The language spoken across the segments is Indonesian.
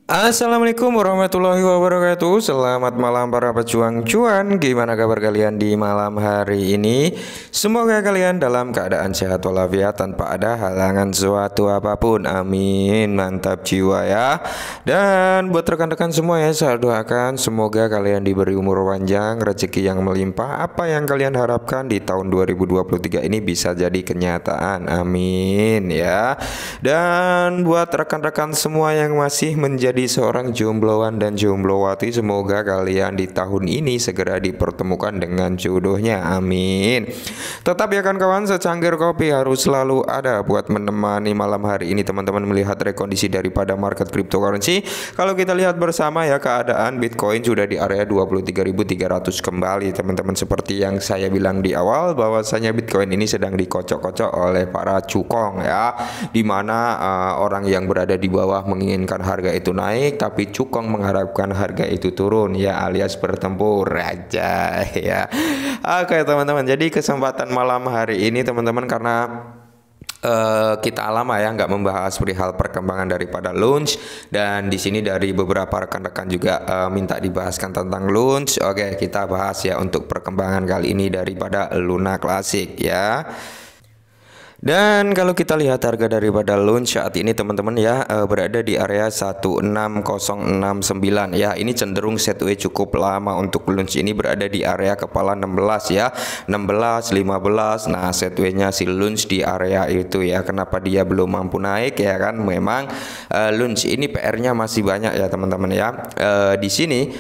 Assalamualaikum warahmatullahi wabarakatuh. Selamat malam para pejuang cuan. Gimana kabar kalian di malam hari ini? Semoga kalian dalam keadaan sehat walafiat tanpa ada halangan suatu apapun. Amin. Mantap jiwa ya. Dan buat rekan-rekan semua ya, saya doakan semoga kalian diberi umur panjang, rezeki yang melimpah. Apa yang kalian harapkan di tahun 2023 ini bisa jadi kenyataan. Amin ya. Dan buat rekan-rekan semua yang masih menjadi seorang jombloan dan jomblowati, semoga kalian di tahun ini segera dipertemukan dengan jodohnya. Amin. Tetap ya kan kawan, secangkir kopi harus selalu ada buat menemani malam hari ini teman-teman melihat rekondisi daripada market cryptocurrency. Kalau kita lihat bersama ya, keadaan Bitcoin sudah di area 23.300 kembali teman-teman. Seperti yang saya bilang di awal bahwasanya Bitcoin ini sedang dikocok-kocok oleh para cukong ya, dimana orang yang berada di bawah menginginkan harga itu naik, tapi cukong mengharapkan harga itu turun ya, alias bertempur aja ya. Oke teman-teman, jadi kesempatan malam hari ini teman-teman, karena kita lama ya nggak membahas perihal perkembangan daripada launch, dan di sini dari beberapa rekan-rekan juga minta dibahaskan tentang launch. Oke, kita bahas ya untuk perkembangan kali ini daripada Luna Classic ya. Dan kalau kita lihat harga daripada launch saat ini teman-teman ya, berada di area 16069 ya. Ini cenderung setway cukup lama untuk launch ini, berada di area kepala 16 ya, 16 15. Nah, setway-nya si launch di area itu ya. Kenapa dia belum mampu naik ya kan? Memang launch ini PR-nya masih banyak ya teman-teman ya. Di sini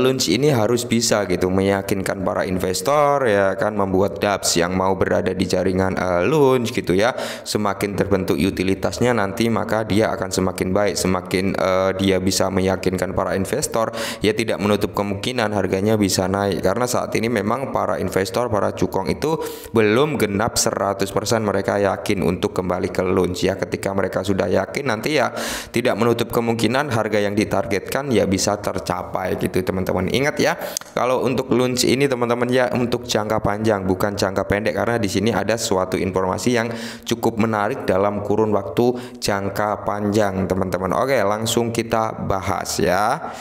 launch ini harus bisa gitu meyakinkan para investor ya kan, membuat dApps yang mau berada di jaringan launch gitu ya. Semakin terbentuk utilitasnya nanti, maka dia akan semakin baik. Semakin dia bisa meyakinkan para investor, ya tidak menutup kemungkinan harganya bisa naik. Karena saat ini memang para investor, para cukong itu belum genap 100% mereka yakin untuk kembali ke launch ya. Ketika mereka sudah yakin, nanti ya tidak menutup kemungkinan harga yang ditargetkan ya bisa tercapai gitu teman-teman. Ingat ya, kalau untuk launch ini teman-teman ya, untuk jangka panjang bukan jangka pendek, karena di sini ada suatu informasi yang cukup menarik dalam kurun waktu jangka panjang teman-teman. Oke, langsung kita bahas ya.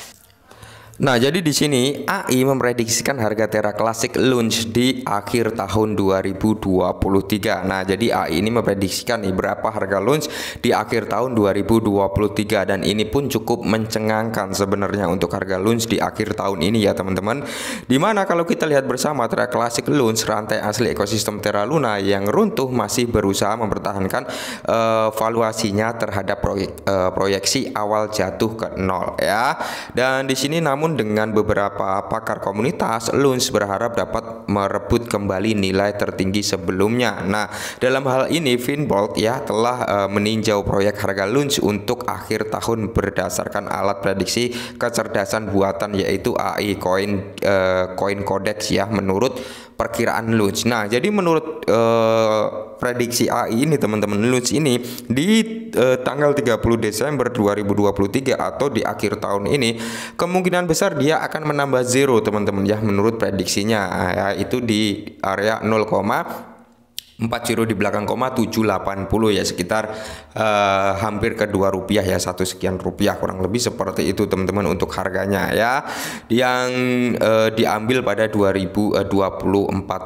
Nah, jadi di sini AI memprediksikan harga Terra Classic launch di akhir tahun 2023. Nah, jadi AI ini memprediksikan nih berapa harga launch di akhir tahun 2023, dan ini pun cukup mencengangkan sebenarnya untuk harga launch di akhir tahun ini ya teman-teman. Dimana kalau kita lihat bersama, Terra Classic launch, rantai asli ekosistem Terra Luna yang runtuh, masih berusaha mempertahankan valuasinya terhadap proyeksi awal jatuh ke nol ya. Dan di sini namun dengan beberapa pakar komunitas, launch berharap dapat merebut kembali nilai tertinggi sebelumnya. Nah, dalam hal ini Finbold ya telah meninjau proyek harga launch untuk akhir tahun berdasarkan alat prediksi kecerdasan buatan, yaitu AI Coin Codex ya, menurut perkiraan launch. Nah, jadi menurut prediksi AI ini teman-teman, launch ini di tanggal 30 Desember 2023 atau di akhir tahun ini, kemungkinan besar dia akan menambah zero teman-teman ya, menurut prediksinya ya, itu di area 0,40 di belakang koma 780 ya, sekitar hampir ke 2 rupiah ya, 1 sekian rupiah kurang lebih seperti itu teman-teman untuk harganya ya, yang diambil pada 2024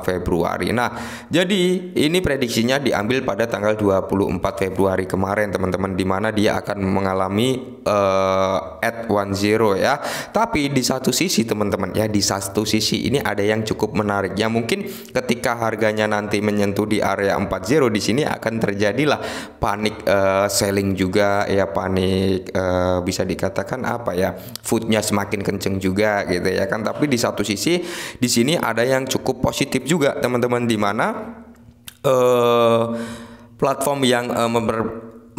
Februari. Nah, jadi ini prediksinya diambil pada tanggal 24 Februari kemarin teman-teman, dimana dia akan mengalami at 10 ya. Tapi di satu sisi teman-teman ya, di satu sisi ini ada yang cukup menarik ya, mungkin ketika harganya nanti menyentuh di area 40 di sini akan terjadilah panik selling juga ya, panik bisa dikatakan apa ya, foodnya semakin kenceng juga gitu ya kan. Tapi di satu sisi di sini ada yang cukup positif juga teman-teman, di mana platform yang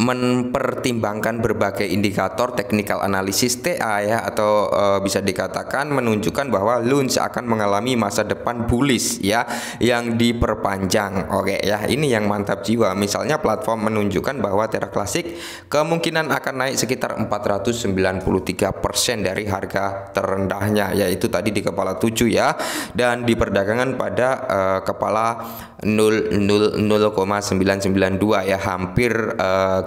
mempertimbangkan berbagai indikator technical analysis TA ya, atau bisa dikatakan menunjukkan bahwa launch akan mengalami masa depan bullish ya, yang diperpanjang. Oke ya, ini yang mantap jiwa. Misalnya platform menunjukkan bahwa Terra Classic kemungkinan akan naik sekitar 493% dari harga terendahnya, yaitu tadi di kepala 7 ya, dan di perdagangan pada kepala 0,992 ya, hampir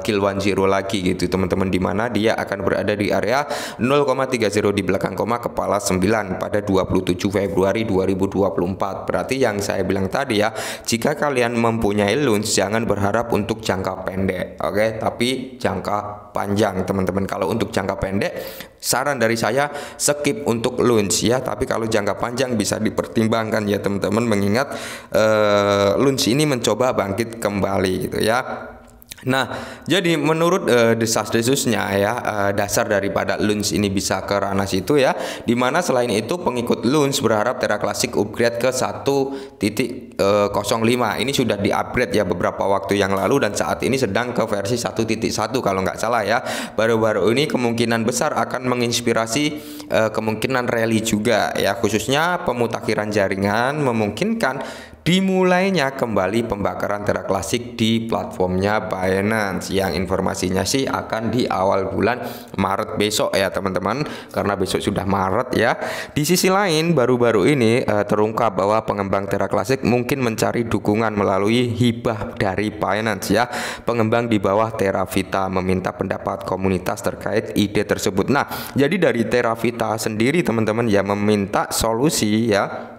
kill 10 lagi gitu teman-teman, dimana dia akan berada di area 0,30 di belakang koma kepala 9 pada 27 Februari 2024. Berarti yang saya bilang tadi ya, jika kalian mempunyai lunch jangan berharap untuk jangka pendek, oke, tapi jangka panjang teman-teman. Kalau untuk jangka pendek saran dari saya skip untuk lunch ya, tapi kalau jangka panjang bisa dipertimbangkan ya teman-teman, mengingat lunch ini mencoba bangkit kembali gitu ya. Nah, jadi menurut desas-desusnya ya, dasar daripada lunch ini bisa ke ranah situ ya, dimana selain itu pengikut lunch berharap Terra Classic upgrade ke 1.05. Ini sudah di-upgrade ya beberapa waktu yang lalu dan saat ini sedang ke versi 1.1 kalau nggak salah ya. Baru-baru ini kemungkinan besar akan menginspirasi kemungkinan rally juga ya, khususnya pemutakhiran jaringan memungkinkan dimulainya kembali pembakaran Terra Classic di platformnya Binance, yang informasinya sih akan di awal bulan Maret besok ya teman-teman, karena besok sudah Maret ya. Di sisi lain baru-baru ini terungkap bahwa pengembang Terra Classic mungkin mencari dukungan melalui hibah dari Binance ya. Pengembang di bawah Terravita meminta pendapat komunitas terkait ide tersebut. Nah, jadi dari Terravita sendiri teman-teman ya meminta solusi ya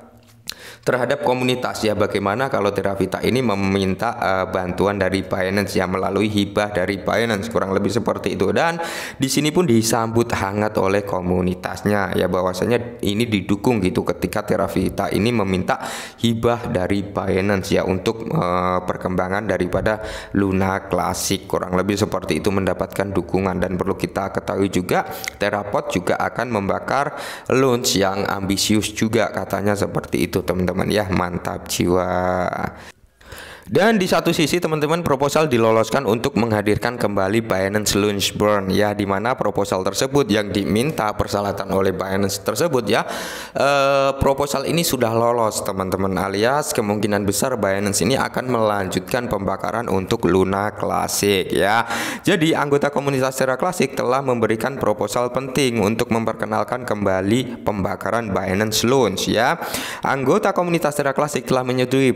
terhadap komunitas ya, bagaimana kalau Terravita ini meminta bantuan dari Binance ya melalui hibah dari Binance, kurang lebih seperti itu. Dan di sini pun disambut hangat oleh komunitasnya ya, bahwasanya ini didukung gitu ketika Terravita ini meminta hibah dari Binance ya untuk perkembangan daripada Luna Classic, kurang lebih seperti itu, mendapatkan dukungan. Dan perlu kita ketahui juga Terrapod juga akan membakar launch yang ambisius juga katanya seperti itu teman-teman ya, mantap jiwa. Dan di satu sisi teman-teman proposal diloloskan untuk menghadirkan kembali Binance Launch Burn ya, dimana proposal tersebut yang diminta persyaratan oleh Binance tersebut ya, proposal ini sudah lolos teman-teman, alias kemungkinan besar Binance ini akan melanjutkan pembakaran untuk Luna Classic ya. Jadi anggota komunitas Terra Classic telah memberikan proposal penting untuk memperkenalkan kembali pembakaran Binance Launch ya. Anggota komunitas Terra Classic telah menyetujui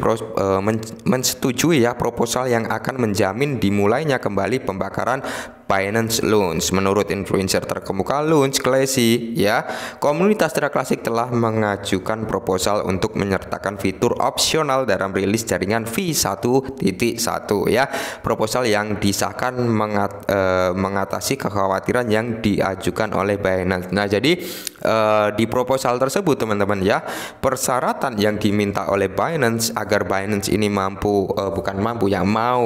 ya proposal yang akan menjamin dimulainya kembali pembakaran Binance Launch. Menurut influencer terkemuka Launch Classy ya, komunitas Terra Classic telah mengajukan proposal untuk menyertakan fitur opsional dalam rilis jaringan V1.1 ya. Proposal yang disahkan mengatasi kekhawatiran yang diajukan oleh Binance. Nah, jadi di proposal tersebut teman-teman ya, persyaratan yang diminta oleh Binance agar Binance ini mau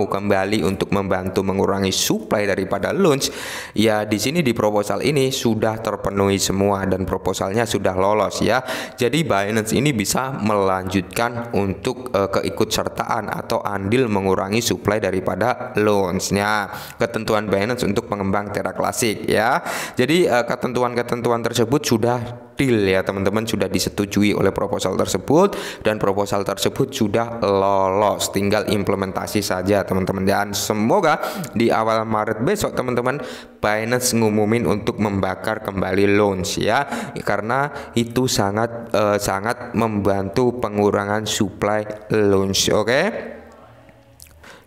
kembali untuk membantu mengurangi supply daripada launch ya, di sini di proposal ini sudah terpenuhi semua dan proposalnya sudah lolos ya. Jadi Binance ini bisa melanjutkan untuk keikutsertaan atau andil mengurangi supply daripada launchnya. Ketentuan Binance untuk pengembang Terra Classic ya. Jadi ketentuan-ketentuan tersebut sudah deal ya teman-teman, sudah disetujui oleh proposal tersebut dan proposal tersebut sudah lolos, tinggal implementasi saja teman-teman. Dan semoga di awal Maret besok teman-teman Binance ngumumin untuk membakar kembali launch ya, karena itu sangat membantu pengurangan supply launch. Oke.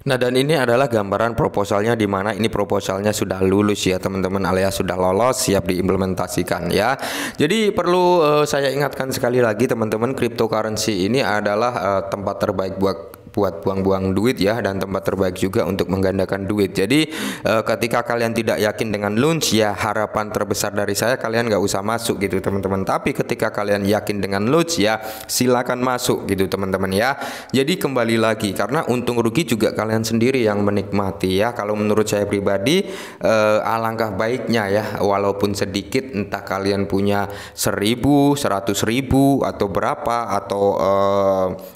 Nah, dan ini adalah gambaran proposalnya, di mana ini proposalnya sudah lulus ya teman-teman, alias sudah lolos, siap diimplementasikan ya. Jadi perlu saya ingatkan sekali lagi teman-teman, cryptocurrency ini adalah tempat terbaik buat buang-buang duit ya, dan tempat terbaik juga untuk menggandakan duit. Jadi ketika kalian tidak yakin dengan launch ya, harapan terbesar dari saya kalian nggak usah masuk gitu teman-teman. Tapi ketika kalian yakin dengan launch ya, silakan masuk gitu teman-teman ya. Jadi kembali lagi, karena untung rugi juga kalian sendiri yang menikmati ya. Kalau menurut saya pribadi alangkah baiknya ya, walaupun sedikit, entah kalian punya 1.000, 100.000 atau berapa, atau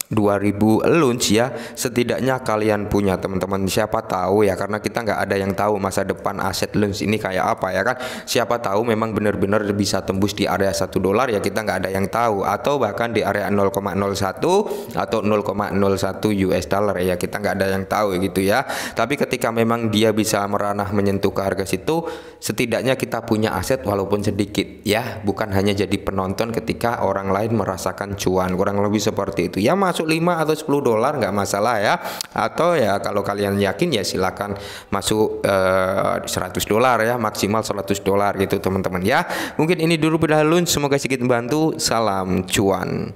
2.000 launch ya, setidaknya kalian punya teman-teman. Siapa tahu ya, karena kita nggak ada yang tahu masa depan aset launch ini kayak apa ya kan. Siapa tahu memang benar-benar bisa tembus di area $1 ya, kita nggak ada yang tahu, atau bahkan di area 0,01 atau 0,01 US dollar ya, kita nggak ada yang tahu gitu ya. Tapi ketika memang dia bisa meranah menyentuh ke harga situ, setidaknya kita punya aset walaupun sedikit ya, bukan hanya jadi penonton ketika orang lain merasakan cuan, kurang lebih seperti itu ya. Masuk 5 atau $10 nggak masalah ya. Atau ya kalau kalian yakin ya silakan masuk $100 ya, maksimal $100 gitu teman-teman ya. Mungkin ini dulu udah lunch, semoga sedikit membantu. Salam cuan.